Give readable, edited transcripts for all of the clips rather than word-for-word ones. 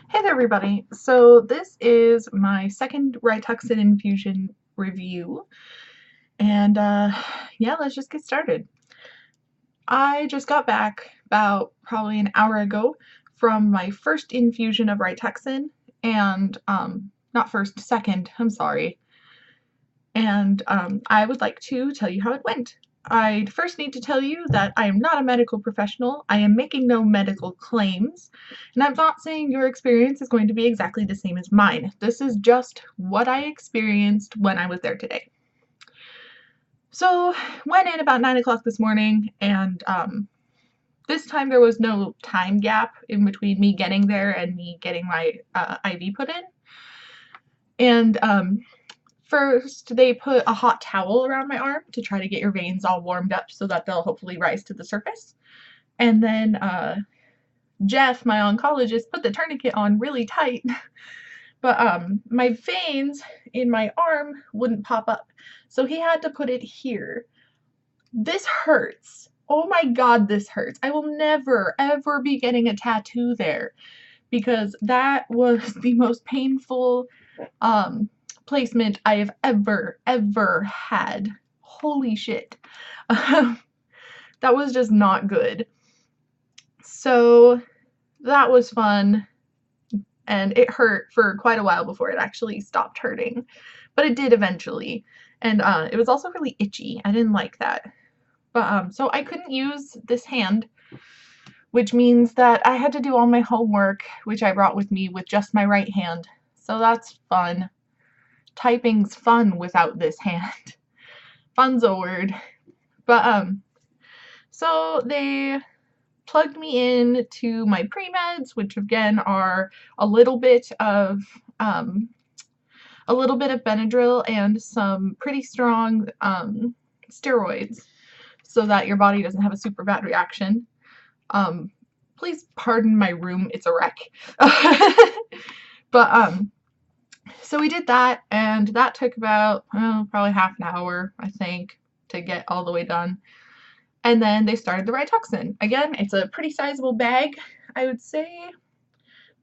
Hey there, everybody. So this is my second Rituxan infusion review, and yeah, let's just get started. I just got back about probably an hour ago from my first infusion of Rituxan, and not first, second, I'm sorry. And I would like to tell you how it went. I first need to tell you that I am not a medical professional. I am making no medical claims, and I'm not saying your experience is going to be exactly the same as mine. This is just what I experienced when I was there today. So, went in about 9 o'clock this morning, and this time there was no time gap in between me getting there and me getting my IV put in. And first, they put a hot towel around my arm to try to get your veins all warmed up so that they'll hopefully rise to the surface. And then Jeff, my oncologist, put the tourniquet on really tight, but my veins in my arm wouldn't pop up. So he had to put it here. This hurts. Oh my God, this hurts. I will never, ever be getting a tattoo there because that was the most painful placement I have ever had. Holy shit. That was just not good. So that was fun, and it hurt for quite a while before it actually stopped hurting, but it did eventually. And it was also really itchy. I didn't like that. But so I couldn't use this hand, which means that I had to do all my homework, which I brought with me, with just my right hand. So that's fun. Typing's fun without this hand. Fun's a word. But so they plugged me in to my pre-meds, which again are a little bit of Benadryl and some pretty strong steroids, so that your body doesn't have a super bad reaction. Please pardon my room; it's a wreck. But so we did that, and that took about probably half an hour, I think, to get all the way done. And then they started the Rituxan. Again, it's a pretty sizable bag. I would say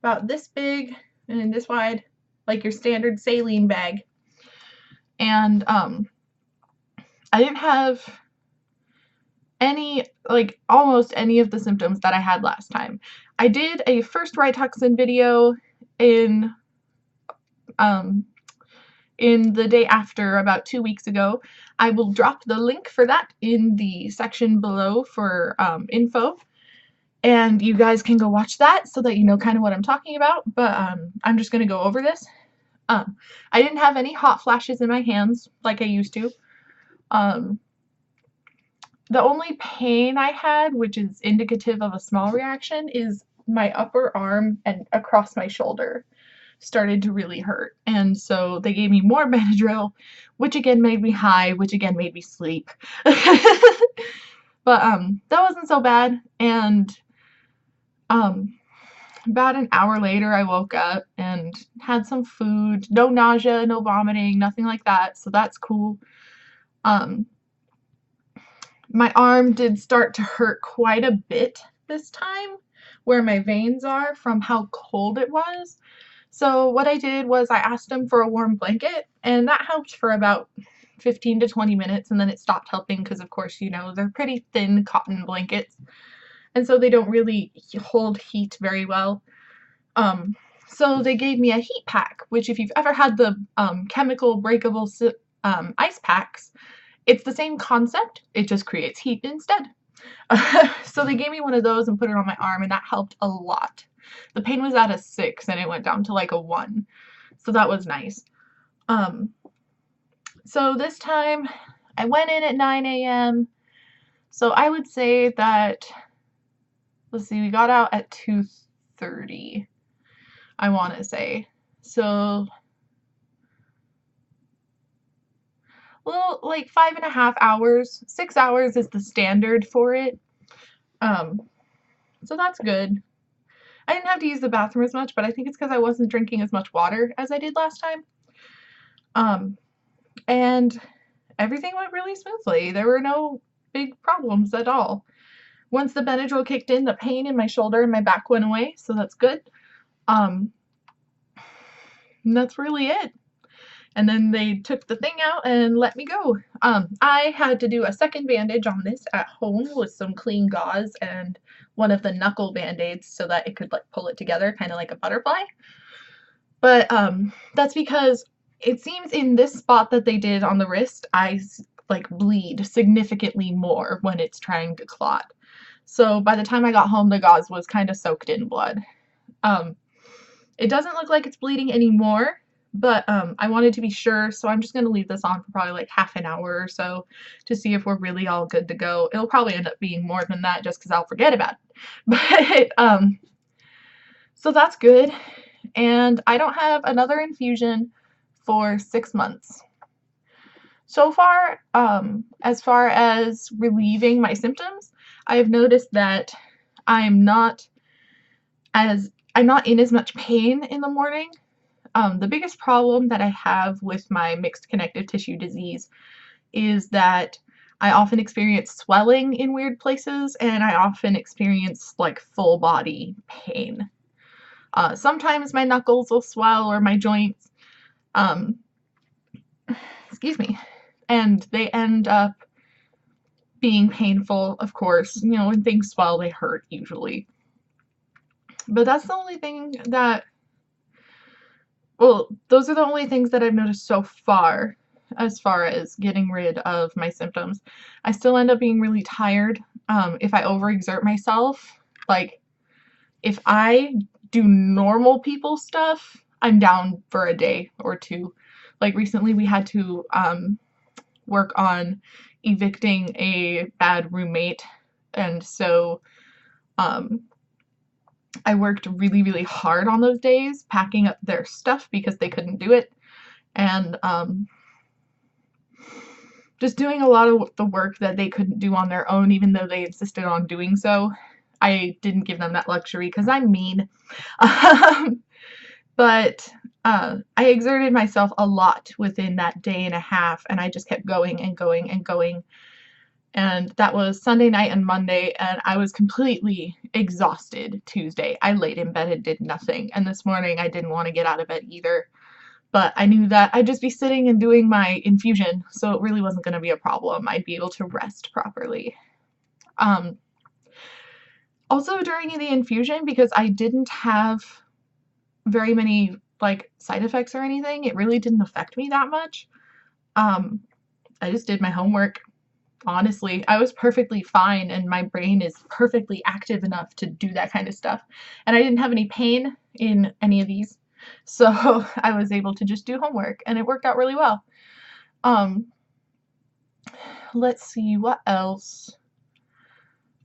about this big and this wide, like your standard saline bag. And I didn't have almost any of the symptoms that I had last time. I did a first Rituxan video in the day after, about 2 weeks ago. I will drop the link for that in the section below for info, and you guys can go watch that so that you know kind of what I'm talking about. But I'm just going to go over this. I didn't have any hot flashes in my hands like I used to. The only pain I had, which is indicative of a small reaction, is my upper arm and across my shoulder started to really hurt, and so they gave me more Benadryl, which again made me high, which again made me sleep. But that wasn't so bad, and about an hour later I woke up and had some food. No nausea, no vomiting, nothing like that, so that's cool. My arm did start to hurt quite a bit this time, where my veins are, from how cold it was. So what I did was I asked them for a warm blanket, and that helped for about 15 to 20 minutes, and then it stopped helping because, of course, you know, they're pretty thin cotton blankets, and so they don't really hold heat very well. So they gave me a heat pack, which if you've ever had the chemical breakable ice packs, it's the same concept, it just creates heat instead. So they gave me one of those and put it on my arm, and that helped a lot. The pain was at a 6 and it went down to like a 1. So that was nice. So this time I went in at 9 a.m. So I would say that, let's see, we got out at 2:30, I want to say. So, well, like 5.5 hours. 6 hours is the standard for it. So that's good. I didn't have to use the bathroom as much, but I think it's because I wasn't drinking as much water as I did last time. And everything went really smoothly. There were no big problems at all. Once the Benadryl kicked in, the pain in my shoulder and my back went away, so that's good. And that's really it. And then they took the thing out and let me go. I had to do a second bandage on this at home with some clean gauze and one of the knuckle band-aids so that it could like pull it together, kind of like a butterfly. But that's because it seems in this spot that they did on the wrist, I like bleed significantly more when it's trying to clot. So by the time I got home, the gauze was kind of soaked in blood. It doesn't look like it's bleeding anymore, but I wanted to be sure, so I'm just going to leave this on for probably like half an hour or so to see if we're really all good to go. It'll probably end up being more than that just because I'll forget about it. But so that's good. And I don't have another infusion for 6 months. So far, as far as relieving my symptoms, I have noticed that I'm not in as much pain in the morning. The biggest problem that I have with my mixed connective tissue disease is that I often experience swelling in weird places, and I often experience like full body pain. Sometimes my knuckles will swell or my joints, excuse me, and they end up being painful, of course. You know, when things swell, they hurt usually. But that's the only thing that, well, those are the only things that I've noticed so far as getting rid of my symptoms. I still end up being really tired if I overexert myself. Like, if I do normal people stuff, I'm down for a day or two. Like recently we had to work on evicting a bad roommate, and so I worked really, really hard on those days packing up their stuff because they couldn't do it, and just doing a lot of the work that they couldn't do on their own, even though they insisted on doing so. I didn't give them that luxury because I'm mean. But I exerted myself a lot within that day and a half, and I just kept going and going and going. And that was Sunday night and Monday, and I was completely exhausted Tuesday. I laid in bed and did nothing, and this morning I didn't want to get out of bed either. But I knew that I'd just be sitting and doing my infusion, so it really wasn't going to be a problem. I'd be able to rest properly. Also during the infusion, because I didn't have very many like side effects or anything, it really didn't affect me that much. I just did my homework. Honestly, I was perfectly fine, and my brain is perfectly active enough to do that kind of stuff. And I didn't have any pain in any of these, so I was able to just do homework, and it worked out really well. Let's see, what else?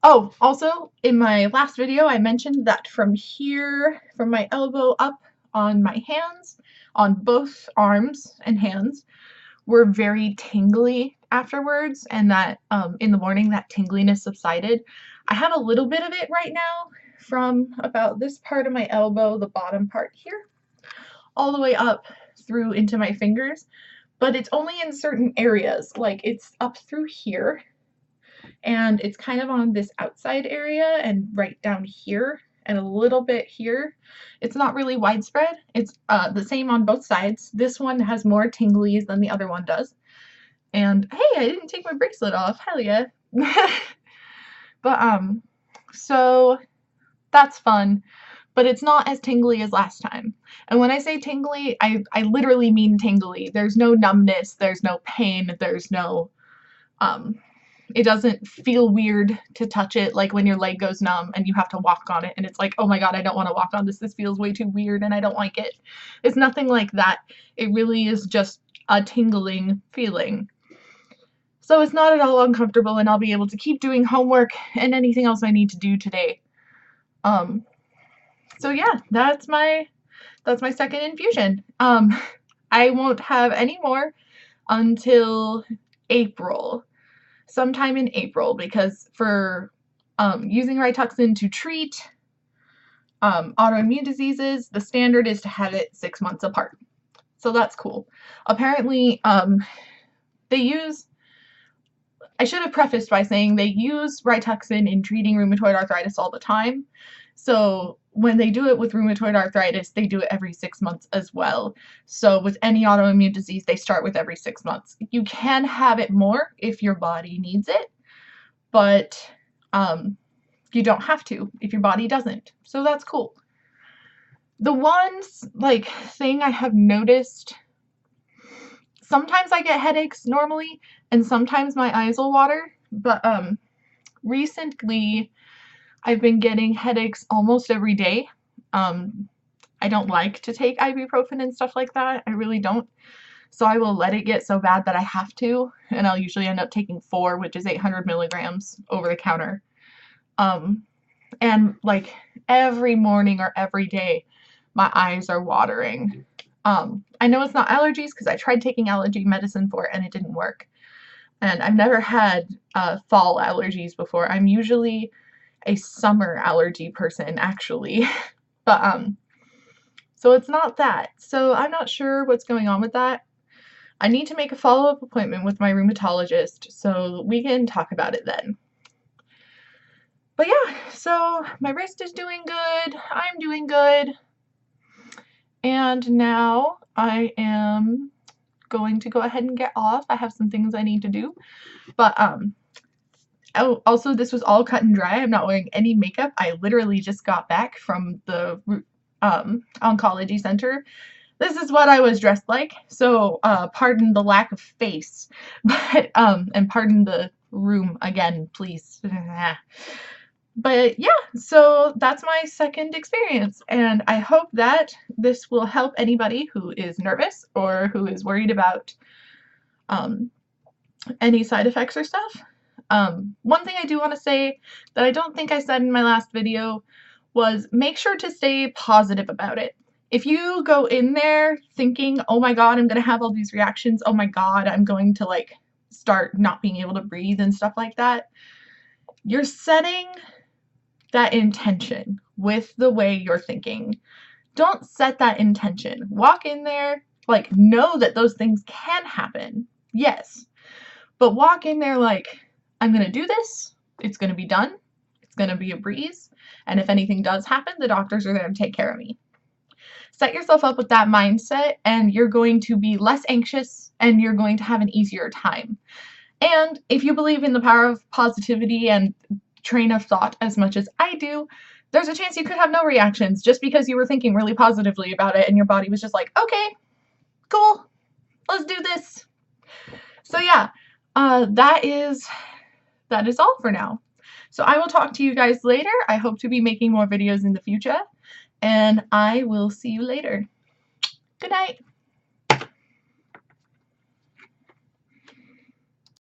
Oh, also, in my last video, I mentioned that from here, from my elbow up on my hands, on both arms and hands, were very tingly afterwards, and that in the morning that tingliness subsided. I have a little bit of it right now from about this part of my elbow, the bottom part here, all the way up through into my fingers, but it's only in certain areas. Like it's up through here, and it's kind of on this outside area and right down here and a little bit here. It's not really widespread. It's the same on both sides. This one has more tinglies than the other one does. And hey, I didn't take my bracelet off. Hell yeah. But so that's fun, but it's not as tingly as last time. And when I say tingly, I literally mean tingly. There's no numbness, there's no pain, there's no it doesn't feel weird to touch it, like when your leg goes numb and you have to walk on it and it's like, oh my god, I don't want to walk on this. This feels way too weird and I don't like it. It's nothing like that. It really is just a tingling feeling. So it's not at all uncomfortable, and I'll be able to keep doing homework and anything else I need to do today. So yeah, that's my second infusion. I won't have any more until April. Sometime in April, because for using Rituxan to treat autoimmune diseases, the standard is to have it 6 months apart. So that's cool. Apparently, I should have prefaced by saying they use Rituxan in treating rheumatoid arthritis all the time. So when they do it with rheumatoid arthritis, they do it every 6 months as well. So with any autoimmune disease, they start with every 6 months. You can have it more if your body needs it, but you don't have to if your body doesn't. So that's cool. The one thing I have noticed, sometimes I get headaches normally, and sometimes my eyes will water, but recently I've been getting headaches almost every day. I don't like to take ibuprofen and stuff like that. I really don't. So I will let it get so bad that I have to, and I'll usually end up taking 4, which is 800 milligrams over the counter. And like every morning or every day, my eyes are watering. I know it's not allergies because I tried taking allergy medicine for it and it didn't work. And I've never had fall allergies before. I'm usually a summer allergy person, actually. But so it's not that. So I'm not sure what's going on with that. I need to make a follow-up appointment with my rheumatologist so we can talk about it then. But yeah, so my wrist is doing good. I'm doing good. And now I am going to go ahead and get off. I have some things I need to do. But oh, also, this was all cut and dry. I'm not wearing any makeup. I literally just got back from the oncology center. This is what I was dressed like. So pardon the lack of face, but and pardon the room again, please. But yeah, so that's my second experience, and I hope that this will help anybody who is nervous or who is worried about any side effects or stuff. One thing I do want to say that I don't think I said in my last video was make sure to stay positive about it. If you go in there thinking, oh my god, I'm going to have all these reactions, oh my god, I'm going to like start not being able to breathe and stuff like that, you're setting that intention with the way you're thinking. Don't set that intention. Walk in there, like, know that those things can happen, yes, but walk in there like, I'm going to do this, it's going to be done, it's going to be a breeze, and if anything does happen, the doctors are there to take care of me. Set yourself up with that mindset, and you're going to be less anxious, and you're going to have an easier time. And if you believe in the power of positivity and train of thought as much as I do, there's a chance you could have no reactions just because you were thinking really positively about it and your body was just like, okay, cool, let's do this. So yeah, that is all for now. So I will talk to you guys later. I hope to be making more videos in the future, and I will see you later. Good night.